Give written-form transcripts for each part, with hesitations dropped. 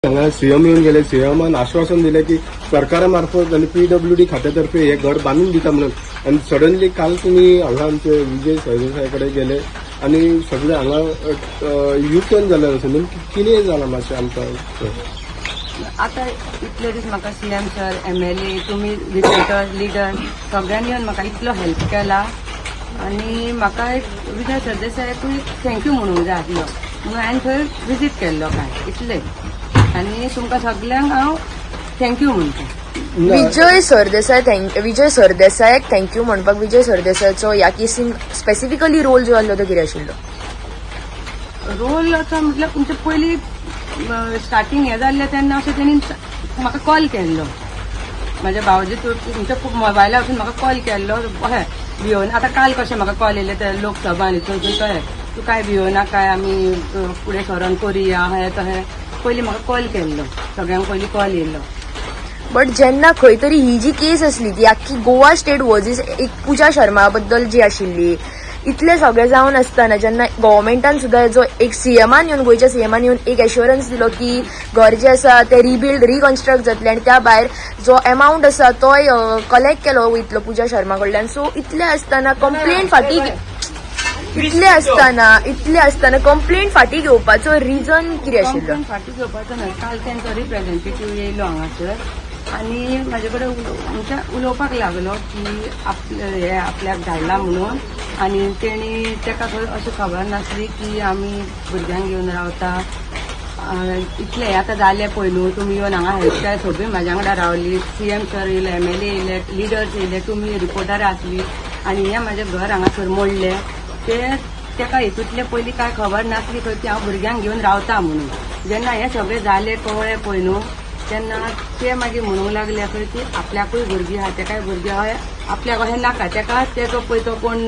CM येऊन गेले. सीएमान आश्वासन दिले की सरकारामार्फत आणि पीडब्ल्यूडी खात्यातर्फे हे घर बांधून दिता म्हणून. आणि सडनली काल तुम्ही हांगा आमचे विजय सरदेसायाकडे गेले आणि सगळे हांगा युटर्न जालें अशें म्हणजे कितें जालां मातशें आमकां. आता इतले दीस म्हाका सीएम सर MLA तुमी रिपोर्टर लिडर सगळ्यांनी येवन म्हाका इतलो हेल्प केला आणि म्हाका एक विजय सरदेसायाकूय थँक्यू म्हणूंक जाय आसलो म्हणून हांवें थंय विजीट केल्लो काय इतले आणि तुमकां सगळ्यांक हांव थँक्यू म्हणटा. विजय सरदेसायाक थँक्यू म्हणपाक विजय सरदेसायाचो ह्या केसीन स्पेसिफिकली रोल जो आसलो तो कितें आशिल्लो? रोल असो म्हटल्यार तुमचे पयलीं स्टार्टींग हें जाल्लें तेन्ना अशें तेणी म्हाका कॉल केल्लो. म्हाज्या भावाजी तुमच्या मोबायला वचून म्हाका कॉल केल्लो अहें भियोन. आतां काल कशें म्हाका कॉल येयले ते लोकसभा हितून कळ्ळें तूं काय भियोना काय आमी फुडें सरोन करुया हें तहें पयलीं म्हाका कॉल केल्लो. सगळ्यांक पयलीं कॉल येयल्लो. बट जेन्ना खंय तरी ही जी केस आसली ती आख्खी गोवा स्टेट वर्सीस एक पुजा शर्मा बद्दल जी आशिल्ली इतले सगळे जावन आसतना जेन्ना गव्हर्मेंटान सुद्दां जो एक सीएमान येवन गोंयच्या सीएमान येवन एक एश्युरन्स दिलो की घर जे आसा ते रिकन्स्ट्रक्ट जातले आनी त्या भायर जो अमाउंट आसा तोय कलेक्ट केलो वयतलो पुजा शर्मा कडल्यान. सो इतले आसतना कंप्लेंट फाटी घेवपाचो रिजन कितें आशिल्लो? फाटी घेवपाचो न्हय. काल तेंचो रिप्रेझेंटेटिव्ह येयलो हांगासर आनी म्हाजे कडेन उलोवपाक लागलो की आपल्याक धाडला म्हणून. आनी तेणी तेका अशें खबर नासली की आमी भुरग्यांक घेवन रावता इतलें आतां जालें पळय न्हू. तुमी येवन हांगा हेल्प केलें सगळीं म्हाज्या वांगडा रावली. सीएम सर येयले MLA येयले लिडर्स येयले तुमी रिपोर्टरां आसली आनी हें म्हाजें घर हांगासर मोडलें. तेका हितूंतलें पयलीं कांय खबर नासली खंय की हांव भुरग्यांक घेवन रावता म्हणून. जेन्ना हें सगळें जालें कळ्ळें पळय न्हू तेन्ना ते मागीर म्हणूंक लागले खंय की आपल्याकूय भुरगीं आहा तेकाय भुरगीं आहा आपल्याक अशें नाका. तेका तेजो पळय तो कोण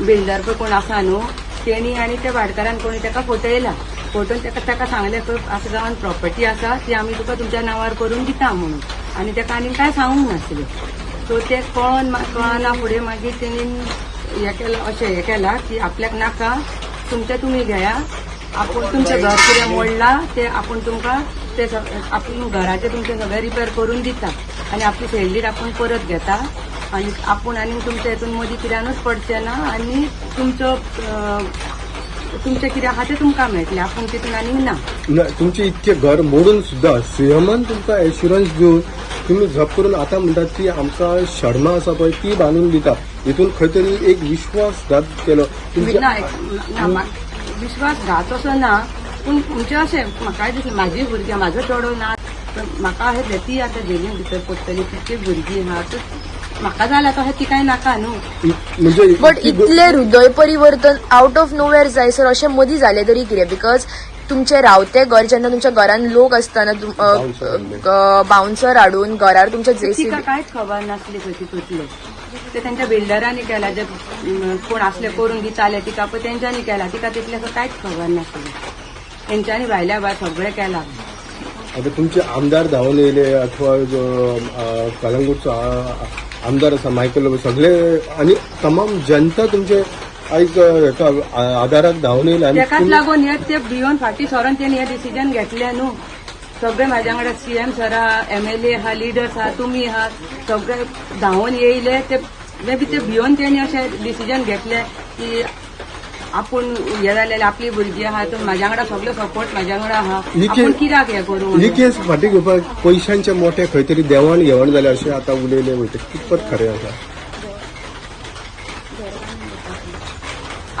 बिल्डर पळय कोण आसा न्हू तेणी आनी त्या भाटकारान कोणी तेका फटयला. फटोवन तेका सांगलें खंय आसा गांवांत प्रॉपर्टी आसा ती आमी तुका तुमच्या नांवार करून दिता म्हणून. आनी तेका आनी कांय सांगूंक नासलें. सो ते कळना फुडें मागीर तेणी हें केलां की आपल्याक नाका तुमचें तुमी घेया. आपूण तुमचें घर कितें मोडलां ते आपूण तुमकां ते आपूण घराचें तुमचें सगळें रिपेर करून दिता आनी आपली सेलरीट आपूण परत घेता आनी आपूण आनी तुमच्या हितून मदीं कित्यानूच पडचें ना आनी तुमचें कितें आहा तें तुमकां मेळटलें. आपूण तितून आनीक ना. तुमचे इतके घर मोडून सुद्धा सीएमान तुमकां एश्युरन्स दिवन तुम्ही झप करून आता म्हणतात की आमकां शर्मा आसा पळय ती बांदून दिता. हितून खंय तरी एक विश्वासघात केलो. विश्वासघात असो ना पूण तुमचें अशें म्हाकाय दिसलें म्हाजी भुरगीं म्हाजो चेडो ना म्हाका अशें ती आतां जेलीन भितर पडटली कितली भुरगीं आहा म्हाका जाल्यार तशें ती कांय नाका न्हू. म्हणजे बट इतले हृदय परिवर्तन आउट ऑफ नोवेअर जायसर अशें मदीं जालें तरी कितें? बिकॉज तुमचे रावते घर जेन्ना तुमच्या घरान लोक आसतना बाउन्सर हाडून घरार तुमच्या तिका कांयच खबर नासली खंय तितूंतले. ते तेंच्या बिल्डरांनी केला जे कोण असले करून दिताले तिका पळय तेंच्यांनी केला. तिका तितलें कांयच खबर नासलें. तेंच्यांनी भायल्या भायर सगळें केलां. आता तुमचे आमदार धांवन येयले अथवा जो कलंगूटचो आमदार आसा मायकल सगळे आनी तमाम जनता तुमचे आयज हेका आदाराक धांवन येयले. तेकाच लागून हे ते भियोन फाटी सरोन तेणी हे डिसिजन घेतलें न्हू. सगळे म्हाज्या वांगडा सीएम सर आहा MLA आहा लिडर्स आहा तुमी आहात सगळे धांवन येयले. ते मे बी ते भियोन तेणी अशें डिसिजन घेतलें की आपूण हे जाल्यार आपली भुरगीं आहा तर म्हाज्या वांगडा सगळो सपोर्ट म्हाज्या वांगडा आहा आपूण कित्याक हें करूं. ही केस फाटी घेवपाक पयशांचे मोठे खंय तरी देवाण घेवण जालें अशें आतां उलयलें वयता. कितपत खरें आसा?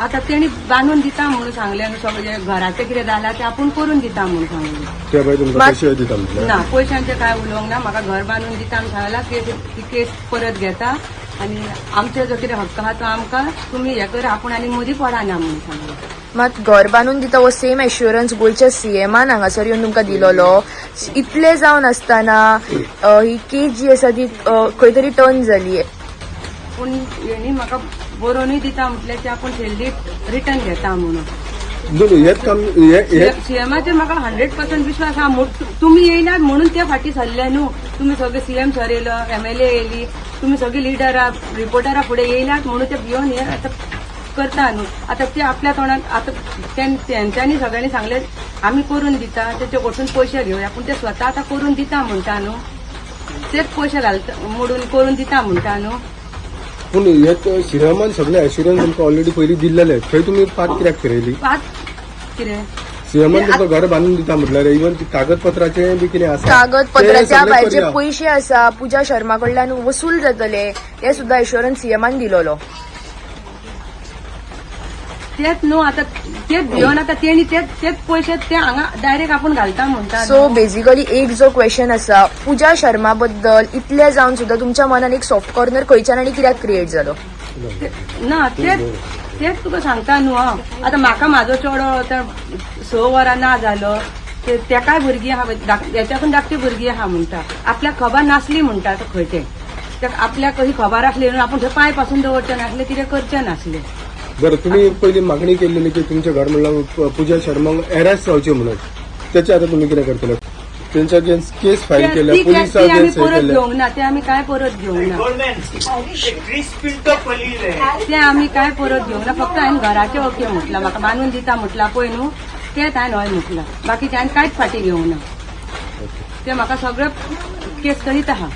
आता तेणी बांदून दिता म्हणून सांगलें न्हू. सगळें घराचें कितें जालां तें आपूण करून दिता म्हणून सांगलें. ते भायर तुमकां पयशे दिता म्हटल्यार ना पयशांचें कांय उलोवंक ना. म्हाका घर बांदून दिता आनी सांगलां ती केस परत घेता आनी आमचे जो कितें हक्क आहा तो आमकां तुमी हें कर आपूण आनी मदीं पडना म्हणून सांगलें. मात घर बांदून दिता हो सेम एश्युरन्स गोंयच्या सीएमान हांगासर येवन तुमकां दिलोलो. इतले जावन आसतना ही केस जी आसा ती खंय तरी टर्न जाली. पूण हेणी म्हाका बरोवनूय दिता म्हटल्यार ते आपूण सेलरी रिटर्न घेता म्हणून. सीएमाचेर म्हाका 100% विश्वास आहा. तुमी येयनात म्हणून ते फाटी सरले न्हू. तुमी सगळे सीएम सर येयलो MLA येयली तुमी सगळी लिडरां रिपोर्टरां फुडें येयनात म्हणून ते भियोन हे करता न्हू आता ते आपल्या तोंडात आता त्यांच्यानी सगळ्यांनी सांगले आम्ही करून दिता त्याचे कडसून पैसे घेऊया पण ते स्वतः आता करून दिता म्हणता न्हू तेच पैसे घालता मोडून करून दिता म्हणता न्हू पूण हे श्रीरामान सगळे ॲश्युरन्स तुमकां ऑलरेडी पयलीं दिल्लेले थंय तुमी पात कित्याक फिरयली पाच कितें श्रीरामान तुमकां घर बांदून दिता म्हटल्यार इवन कागदपत्राचे बी कितें आसा कागदपत्राच्या ते सगळे भायर जे करया. पैसे आसा पूजा शर्मा कडल्यान वसूल जातले ते सुद्धा एश्युरन्स सीएमान दिलोलो तेच न्हू आता तेच घेवन आता तेणी तेच पैसे ते हांगा डायरेक्ट आपण घालता म्हणटा सो बेसिकली एक जो क्वेश्चन आसा पूजा शर्मा बद्दल इतले जावन सुद्धा तुमच्या मनात एक सॉफ्ट कॉर्नर खंयच्यान आनी कित्याक क्रिएट जालो ना तेच तुका सांगता न्हू हांव आता म्हाका म्हाजो चेडो आतां 6 वरां ना जालो तेकाय भुरगीं आहा याच्याकून धाकटी भुरगीं आहा म्हणटा आपल्याक खबर नासली म्हणटा तो खंय ते आपल्याक कशी खबर आसली न्हू आपण थंय पांय पासून दवरचे नासले कितें करचे नासले बरं तुम्ही पहिली मागणी केलेली की तुमच्या घर म्हणल्यार पूजा शर्माक अरेस्ट जावचे म्हणून त्याचे आता तुम्ही कितें करतले त्यांच्या अगेन्स्ट केस फाईल केल्या पोलिसा ते आम्ही अगेन्स्ट हे परत केल्या घेवंक ना ते आम्ही काय परत घेवंक ना ते आम्ही काय परत घेवंक ना फक्त हांवें घराचे ओके म्हटला म्हाका बांदून दिता म्हटला पळय न्हू तेच हांवें हय म्हटला बाकीचे हांवें कांयच फाटी घेवंक ना ते म्हाका सगळं केस करीत आहा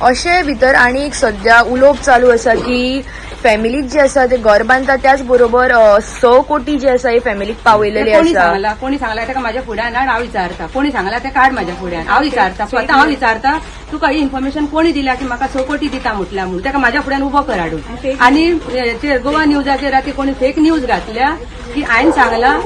अशे भितर आनी एक सध्या उलोवप चालू आसा की फॅमिलीक जे आसा ते घर बांदता त्याच बरोबर 6 कोटी जे आसा हे फॅमिलीक पावयलेले आसा कोणी सांगला तेका म्हाज्या फुड्यान हाड हांव विचारता कोणी सांगला ते काड म्हाज्या फुड्यान हांव विचारता स्वतः हांव विचारता तुका ही इन्फॉर्मेशन कोणी दिल्या की म्हाका 6 कोटी दिता म्हटल्या म्हणून तेका म्हाज्या फुड्यान उबो कर हाडून आणि गोवा न्यूजाचेर राती कोणी फेक न्यूज घातल्या की हांवें सांगला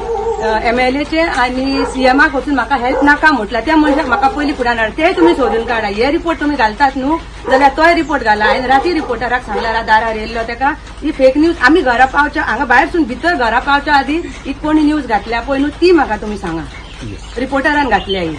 MLAचे आणि सीएमाक वचून म्हाका हेल्प नाका म्हटला त्या मनशाक म्हाका पयलीं फुड्यान हाड ते तुमी सोदून काडा हे रिपोर्ट तुमी घालतात न्हू जाल्यार तोय रिपोर्ट घाला हांवें राती रिपोर्टराक सांगला दारार येयल्लो तेका ही फेक न्यूज आमी घरा पावच्या हांगा भायरसून भितर घरा पावच्या आदी ही कोणी न्यूज घातल्या पळय न्हू ती म्हाका तुमी सांगा रिपोर्टरान घातल्या ही